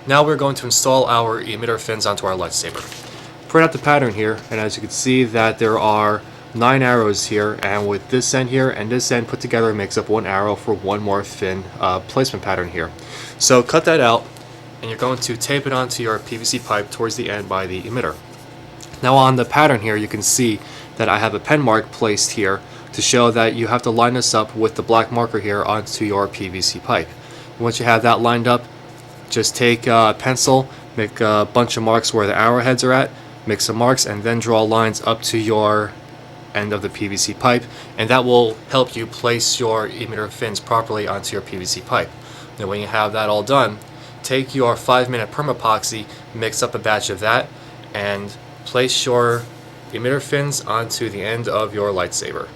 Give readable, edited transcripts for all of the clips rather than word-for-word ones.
Now we're going to install our emitter fins onto our lightsaber. Print out the pattern here, and as you can see that there are 9 arrows here, and with this end here and this end put together makes up 1 arrow for 1 more fin placement pattern here. So cut that out, and you're going to tape it onto your PVC pipe towards the end by the emitter. Now on the pattern here you can see that I have a pen mark placed here to show that you have to line this up with the black marker here onto your PVC pipe. Once you have that lined up, just take a pencil, make a bunch of marks where the arrowheads are at, make some marks, and then draw lines up to your end of the PVC pipe, and that will help you place your emitter fins properly onto your PVC pipe. Now when you have that all done, take your 5-minute permaepoxy, mix up a batch of that, and place your emitter fins onto the end of your lightsaber.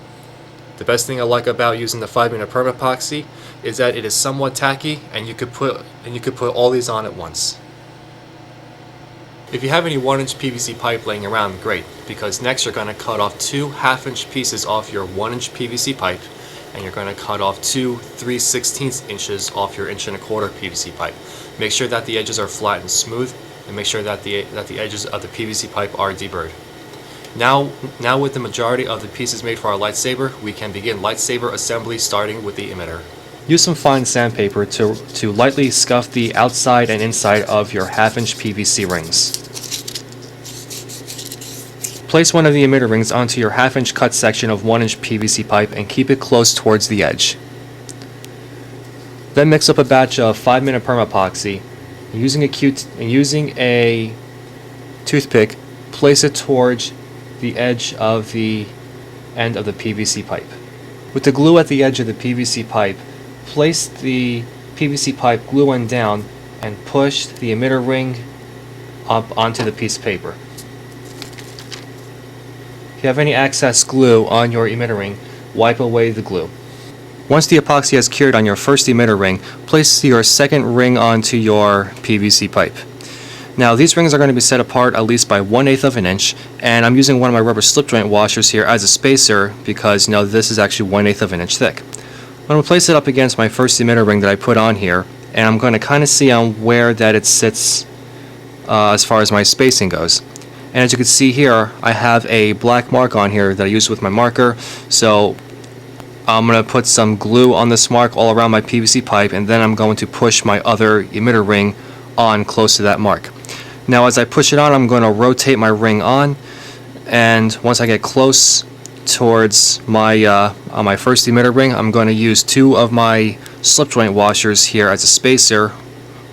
The best thing I like about using the 5-minute permaepoxy is that it is somewhat tacky, and you could put all these on at once. If you have any 1-inch PVC pipe laying around, great, because next you're going to cut off 2 half-inch pieces off your 1-inch PVC pipe, and you're going to cut off 2 3/16 inches off your 1.25 PVC pipe. Make sure that the edges are flat and smooth, and make sure that the edges of the PVC pipe are deburred. Now with the majority of the pieces made for our lightsaber, we can begin lightsaber assembly starting with the emitter. Use some fine sandpaper to lightly scuff the outside and inside of your half-inch PVC rings. Place one of the emitter rings onto your half-inch cut section of 1-inch PVC pipe and keep it close towards the edge. Then mix up a batch of 5-minute permaepoxy. Using a toothpick, place it towards the edge of the end of the PVC pipe. With the glue at the edge of the PVC pipe, place the PVC pipe glue end down and push the emitter ring up onto the piece of paper. If you have any excess glue on your emitter ring, wipe away the glue. Once the epoxy has cured on your first emitter ring, place your second ring onto your PVC pipe. Now these rings are going to be set apart at least by 1/8 of an inch, and I'm using one of my rubber slip joint washers here as a spacer because this is actually 1/8 of an inch thick. I'm going to place it up against my first emitter ring that I put on here, and I'm going to kind of see on where that it sits as far as my spacing goes. And as you can see here, I have a black mark on here that I use with my marker, so I'm going to put some glue on this mark all around my PVC pipe, and then I'm going to push my other emitter ring on close to that mark. Now as I push it on, I'm going to rotate my ring on, and once I get close towards my on my first emitter ring, I'm going to use 2 of my slip joint washers here as a spacer,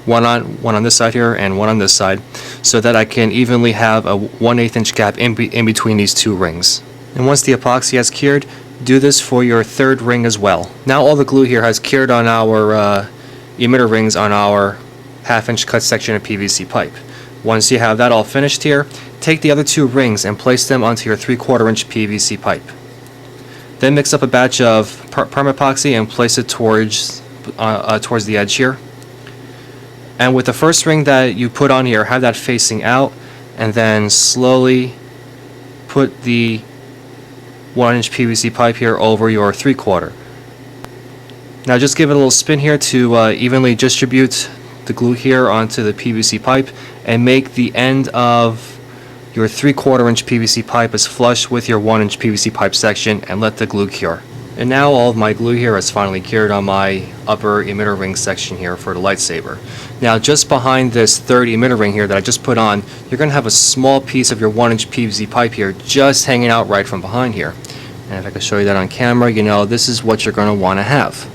one on this side here and one on this side, so that I can evenly have a 1/8 inch gap in between these 2 rings. And once the epoxy has cured, do this for your third ring as well. Now all the glue here has cured on our emitter rings on our half-inch cut section of PVC pipe. Once you have that all finished here, take the other 2 rings and place them onto your 3/4 inch PVC pipe. Then mix up a batch of permaepoxy and place it towards the edge here. And with the first ring that you put on here, have that facing out, and then slowly put the 1-inch PVC pipe here over your 3/4. Now just give it a little spin here to evenly distribute the glue here onto the PVC pipe, and make the end of your 3/4 inch PVC pipe as flush with your 1-inch PVC pipe section, and let the glue cure. And now all of my glue here has finally cured on my upper emitter ring section here for the lightsaber. Now just behind this third emitter ring here that I just put on, you're going to have a small piece of your 1-inch PVC pipe here just hanging out right from behind here. And if I can show you that on camera, this is what you're going to want to have.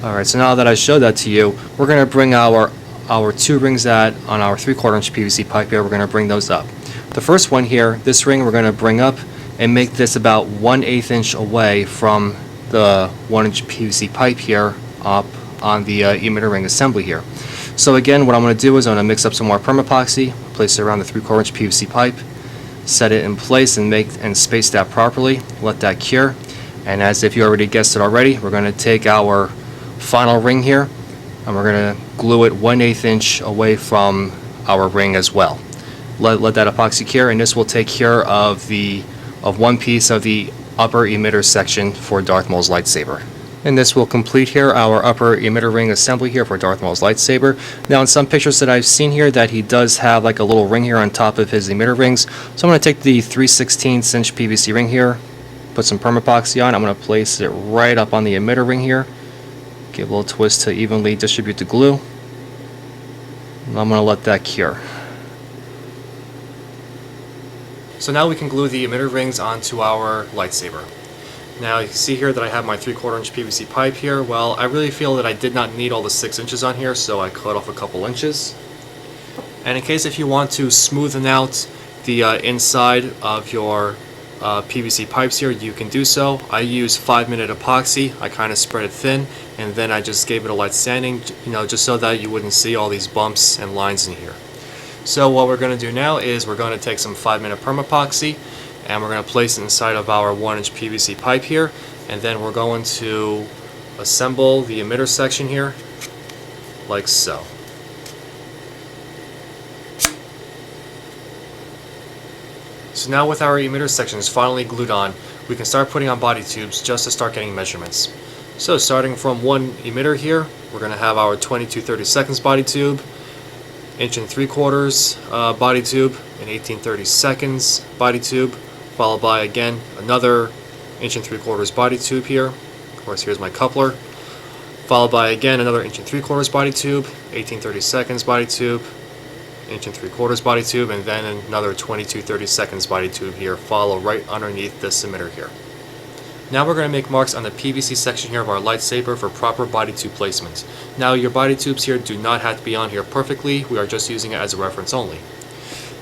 Alright, so now that I showed that to you, we're going to bring our 2 rings that on our 3/4 inch PVC pipe here, we're going to bring those up. The first one here, this ring we're going to bring up and make this about 1/8 inch away from the 1-inch PVC pipe here up on the emitter ring assembly here. So again, what I'm going to do is I'm going to mix up some more permaepoxy, place it around the 3/4 inch PVC pipe, set it in place and space that properly, let that cure. And as if you already guessed it already, we're going to take our final ring here, and we're going to glue it 1/8 inch away from our ring as well. Let that epoxy cure, and this will take care of one piece of the upper emitter section for Darth Maul's lightsaber. And this will complete here our upper emitter ring assembly here for Darth Maul's lightsaber. Now in some pictures that I've seen here that he does have like a little ring here on top of his emitter rings. So I'm going to take the 3/16 inch PVC ring here, put some permaepoxy on. I'm going to place it right up on the emitter ring here. Give a little twist to evenly distribute the glue. And I'm going to let that cure. So now we can glue the emitter rings onto our lightsaber. Now you can see here that I have my 3/4 inch PVC pipe here. Well, I really feel that I did not need all the 6 inches on here, so I cut off a couple inches. And in case if you want to smoothen out the inside of your PVC pipes here, you can do so. I use 5-minute epoxy. I kind of spread it thin, and then I just gave it a light sanding, just so that you wouldn't see all these bumps and lines in here. So what we're going to do now is we're going to take some 5-minute permaepoxy, and we're going to place it inside of our 1-inch PVC pipe here, and then we're going to assemble the emitter section here like so. So now with our emitter sections finally glued on, we can start putting on body tubes just to start getting measurements. So starting from one emitter here, we're going to have our 22/32 body tube, 1 3/4 body tube, an 18/32 body tube, followed by again another 1 3/4 body tube here. Of course, here's my coupler. Followed by again another 1 3/4 body tube, 18/32 body tube, 1 3/4 body tube, and then another 22/32 body tube here, follow right underneath this emitter here. Now we're going to make marks on the PVC section here of our lightsaber for proper body tube placement. Now your body tubes here do not have to be on here perfectly, we are just using it as a reference only.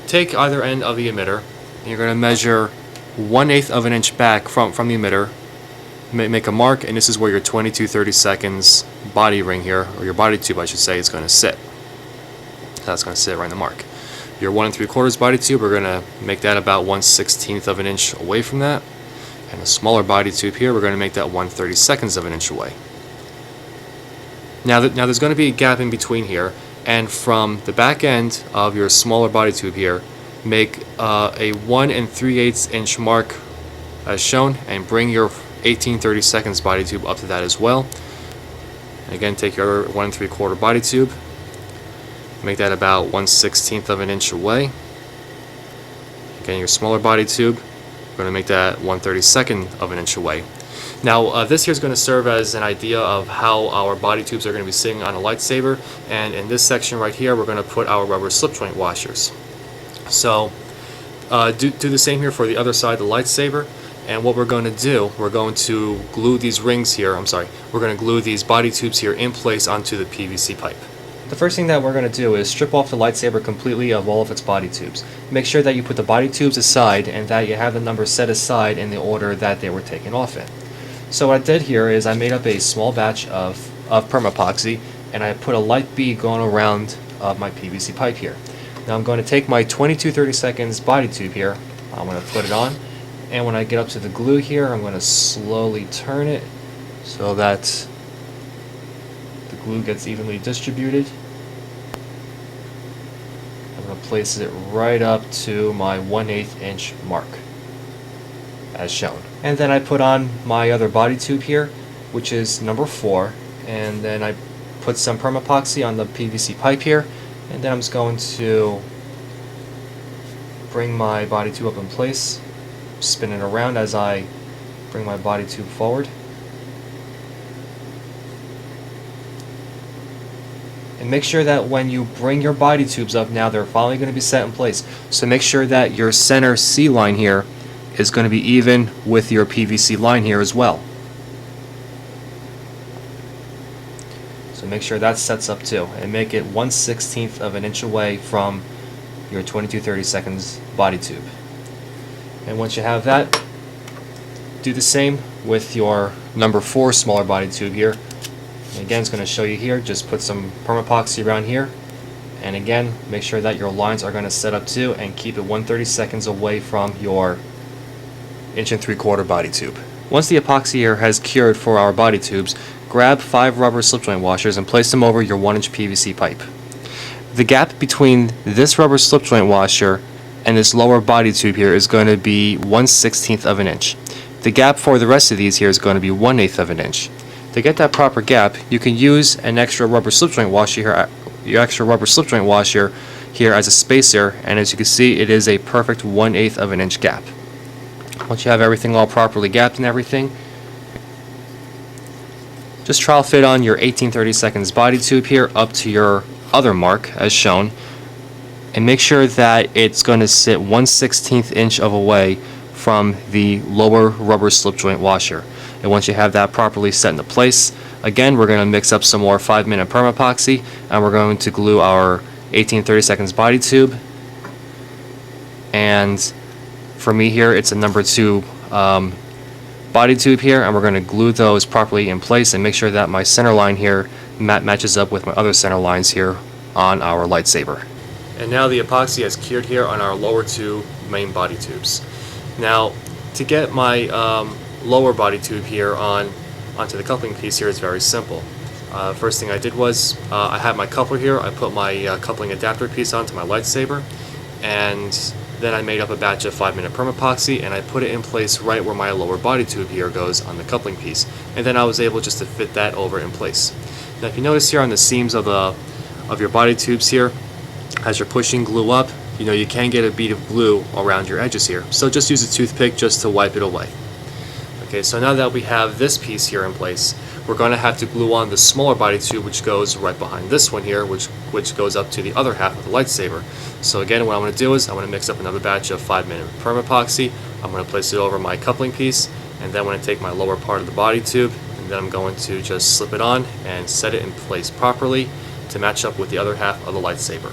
Take either end of the emitter, and you're going to measure 1/8 of an inch back from the emitter, make a mark, and this is where your 22/32 body ring here, or your body tube I should say, is going to sit. That's going to sit right in the mark. Your 1 3/4 body tube, we're going to make that about 1/16 of an inch away from that. And a smaller body tube here, we're going to make that 1/32 of an inch away. Now there's going to be a gap in between here, and from the back end of your smaller body tube here, make a 1 3/8 inch mark as shown, and bring your 18/32 body tube up to that as well. And again, take your other 1 3/4 body tube, make that about 1/16 of an inch away. Again, your smaller body tube, we're going to make that 1/32 of an inch away. Now this here is going to serve as an idea of how our body tubes are going to be sitting on a lightsaber, and in this section right here we're going to put our rubber slip joint washers. So do the same here for the other side of the lightsaber, and what we're going to do, we're going to glue these rings here, we're going to glue these body tubes here in place onto the PVC pipe. The first thing that we're going to do is strip off the lightsaber completely of all of its body tubes. Make sure that you put the body tubes aside and that you have the numbers set aside in the order that they were taken off in. So what I did here is I made up a small batch of permaepoxy, and I put a light bead going around my PVC pipe here. Now I'm going to take my 22/32 body tube here, I'm going to put it on, and when I get up to the glue here, I'm going to slowly turn it so that the glue gets evenly distributed. I'm going to place it right up to my 1/8 inch mark as shown. And then I put on my other body tube here, which is number 4, and then I put some permaepoxy on the PVC pipe here, and then I'm just going to bring my body tube up in place, spin it around as I bring my body tube forward. And make sure that when you bring your body tubes up, now they're finally going to be set in place. So make sure that your center C line here is going to be even with your PVC line here as well. So make sure that sets up too, and make it 1/16 of an inch away from your 22/32 body tube. And once you have that, do the same with your number 4 smaller body tube here. And again, it's going to show you here, just put some permaepoxy around here, and again, make sure that your lines are going to set up too, and keep it 1/32 away from your 1 3/4 body tube. Once the epoxy here has cured for our body tubes, grab 5 rubber slip joint washers and place them over your 1-inch PVC pipe. The gap between this rubber slip joint washer and this lower body tube here is going to be 1/16 of an inch. The gap for the rest of these here is going to be 1/8 of an inch. To get that proper gap, you can use an extra rubber slip joint washer here, here as a spacer, and as you can see, it is a perfect 1/8 of an inch gap. Once you have everything all properly gapped and everything, just trial fit on your 18/32 body tube here up to your other mark as shown, and make sure that it's going to sit 1/16 inch of away from the lower rubber slip joint washer. And once you have that properly set into place, again, we're going to mix up some more 5-minute permaepoxy, and we're going to glue our 18/32 body tube. And for me here, it's a number 2 body tube here, and we're going to glue those properly in place and make sure that my center line here matches up with my other center lines here on our lightsaber. And now the epoxy has cured here on our lower 2 main body tubes. Now, to get my lower body tube here onto the coupling piece here is very simple. First thing I did was I had my coupler here. I put my coupling adapter piece onto my lightsaber, and then I made up a batch of 5-minute permaepoxy, and I put it in place right where my lower body tube here goes on the coupling piece, and then I was able just to fit that over in place. Now, if you notice here on the seams of your body tubes here, as you're pushing glue up, you can get a bead of glue around your edges here. So just use a toothpick just to wipe it away. Okay, so now that we have this piece here in place, we're going to have to glue on the smaller body tube, which goes right behind this one here, which goes up to the other half of the lightsaber. So again, what I'm going to do is I'm going to mix up another batch of 5-minute permaepoxy. I'm going to place it over my coupling piece, and then I'm going to take my lower part of the body tube, and then I'm going to just slip it on and set it in place properly to match up with the other half of the lightsaber.